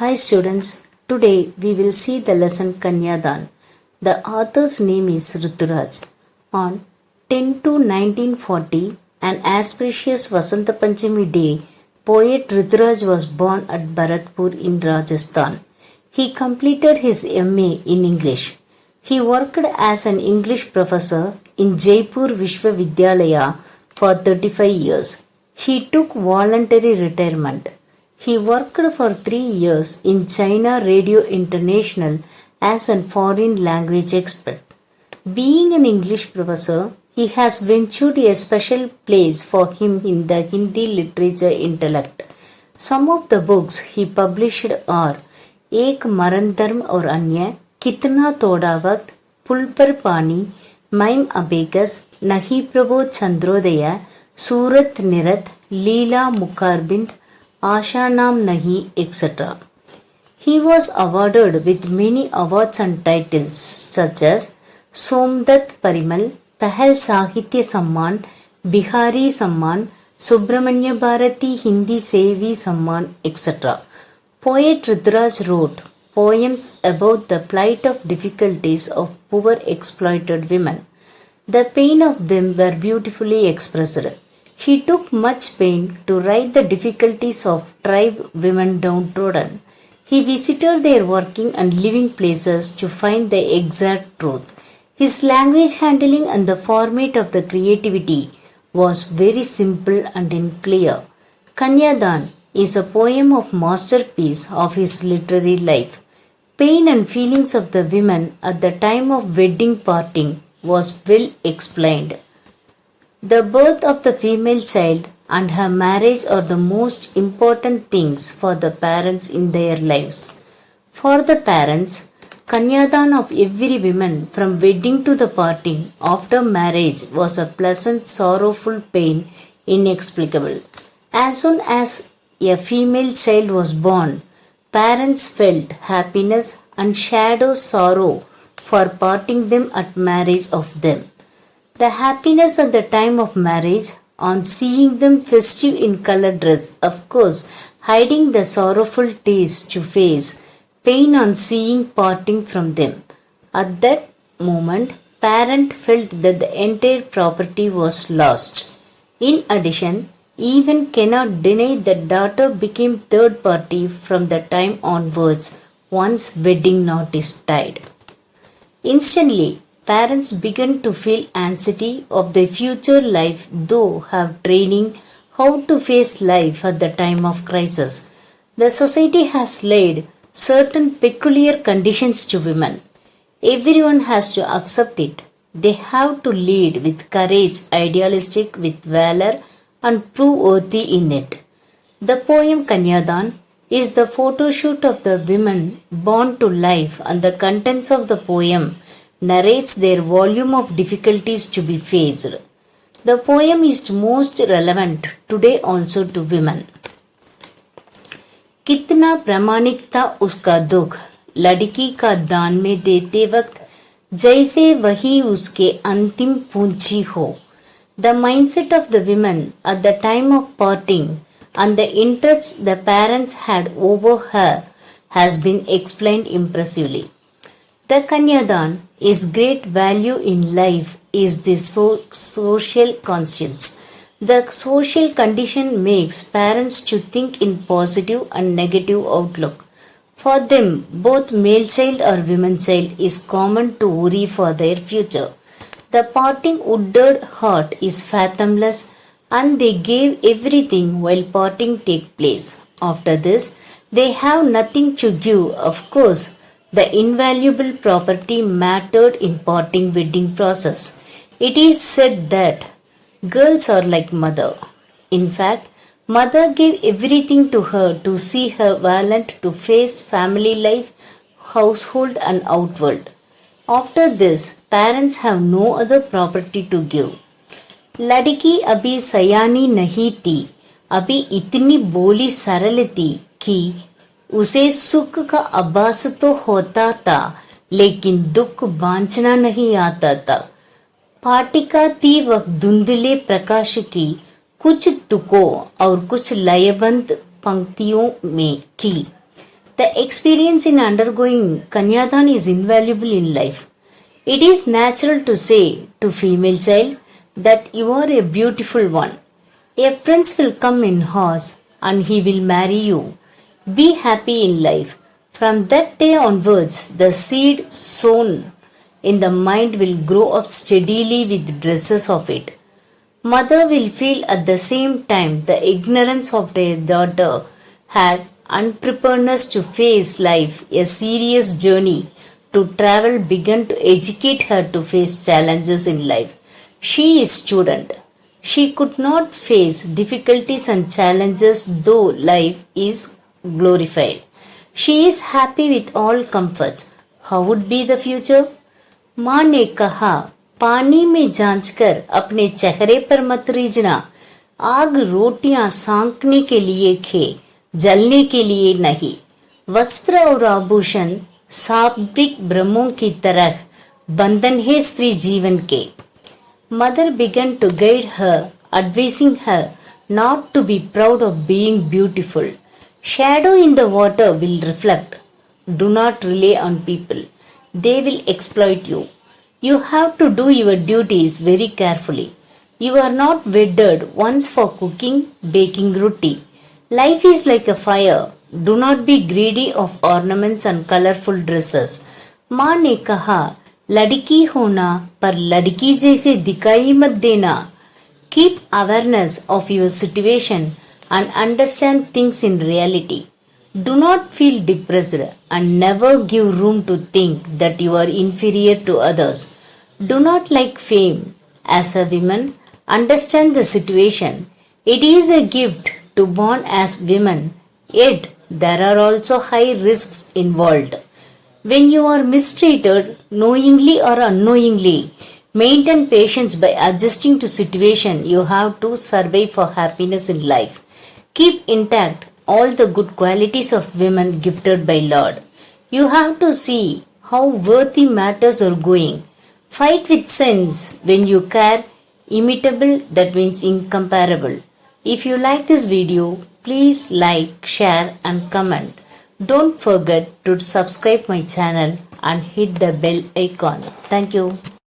Hi students, today we will see the lesson Kanyadan. The author's name is Ruturaj. On 10 to 1940, an auspicious Vasanta Panchami day, poet Ruturaj was born at Bharatpur in Rajasthan. He completed his MA in English. He worked as an English professor in Jaipur Vishwavidyalaya for 35 years. He took voluntary retirement. He worked for 3 years in China Radio International as a foreign language expert. Being an English professor, he has ventured a special place for him in the Hindi literature intellect. Some of the books he published are Ek Maran Dharm और अन्य, कितना तोड़ा वक्त, पुल पर पानी, mime अबेगस, नहीं प्रभो चंद्रोदय, सूरत निरत, लीला मुखारबिंद, Asha Naam Nahi, etc. He was awarded with many awards and titles such as Somdat Parimal, Pahal Sahitya Samman, Bihari Samman, Subramanya Bharati Hindi Sevi Samman, etc. Poet Ruturaj wrote poems about the plight of difficulties of poor exploited women. The pain of them were beautifully expressed. He took much pain to write the difficulties of tribe women downtrodden. He visited their working and living places to find the exact truth. His language handling and the format of the creativity was very simple and clear. Kanyadan is a poem of masterpiece of his literary life. Pain and feelings of the women at the time of wedding parting was well explained. The birth of the female child and her marriage are the most important things for the parents in their lives. For the parents, Kanyadan of every woman from wedding to the parting after marriage was a pleasant sorrowful pain inexplicable. As soon as a female child was born, parents felt happiness and shadow sorrow for parting them at marriage of them. The happiness at the time of marriage, on seeing them festive in colored dress, of course, hiding the sorrowful tears to face, pain on seeing parting from them. At that moment, parent felt that the entire property was lost. In addition, even cannot deny that daughter became third party from the time onwards, once wedding knot is tied. Instantly, parents begin to feel anxiety of their future life, though have training how to face life at the time of crisis. The society has laid certain peculiar conditions to women. Everyone has to accept it. They have to lead with courage, idealistic with valor, and prove worthy in it. The poem Kanyadan is the photo shoot of the women born to life, and the contents of the poem narrates their volume of difficulties to be faced. The poem is most relevant today also to women. कितना प्रामाणिक था उसका दुख, लड़की का दान में देते वक्त, जैसे वही उसके अंतिम पूंजी हो. The mindset of the women at the time of parting and the interest the parents had over her has been explained impressively. The Kanyadan is great value in life is the social conscience. The social condition makes parents to think in positive and negative outlook. For them, both male child or woman child is common to worry for their future. The parting wounded heart is fathomless, and they gave everything while parting take place. After this, they have nothing to give, of course. The invaluable property mattered in parting wedding process. It is said that girls are like mother. In fact, mother gave everything to her to see her valiant to face family life, household and outward. After this, parents have no other property to give. लड़की अभी सयानी नहीं थी, अभी इतनी बोली सरल थी कि उसे सुख का आभास तो होता था, लेकिन दुख बांचना नहीं आता था. पाटिका थी वह धुंधले प्रकाश की, कुछ तुकों और कुछ लयबंद पंक्तियों में की. The experience in undergoing Kanyadan is invaluable in life. It is natural to say to female child that you are a beautiful one. A prince will come in horse and he will marry you. Be happy in life. From that day onwards, the seed sown in the mind will grow up steadily with dresses of it. Mother will feel at the same time the ignorance of their daughter had unpreparedness to face life, a serious journey to travel began to educate her to face challenges in life. She is student. She could not face difficulties and challenges though life is glorified. She is happy with all comforts. How would be the future? माँ ने कहा, पानी में जांचकर अपने चेहरे पर मत रीझना। आग रोटियां साँकने के लिए खे, जलने के लिए नहीं। वस्त्र और आभूषण शाब्दिक भ्रमों की तरह बंधन है स्त्री जीवन के। Mother began to guide her, advising her not to be proud of being beautiful. Shadow in the water will reflect. Do not rely on people. They will exploit you. You have to do your duties very carefully. You are not wedded once for cooking, baking roti. Life is like a fire. Do not be greedy of ornaments and colorful dresses. माँ ने कहा, लड़की होना पर लड़की जैसे दिखाई मत देना. Keep awareness of your situation and understand things in reality. Do not feel depressed and never give room to think that you are inferior to others. Do not like fame. As a woman, understand the situation. It is a gift to born as women, yet there are also high risks involved. When you are mistreated, knowingly or unknowingly, maintain patience by adjusting to situation. You have to survive for happiness in life. Keep intact all the good qualities of women gifted by Lord. You have to see how worthy matters are going. Fight with sense when you care. Imitable, that means incomparable. If you like this video, please like, share and comment. Don't forget to subscribe my channel and hit the bell icon. Thank you.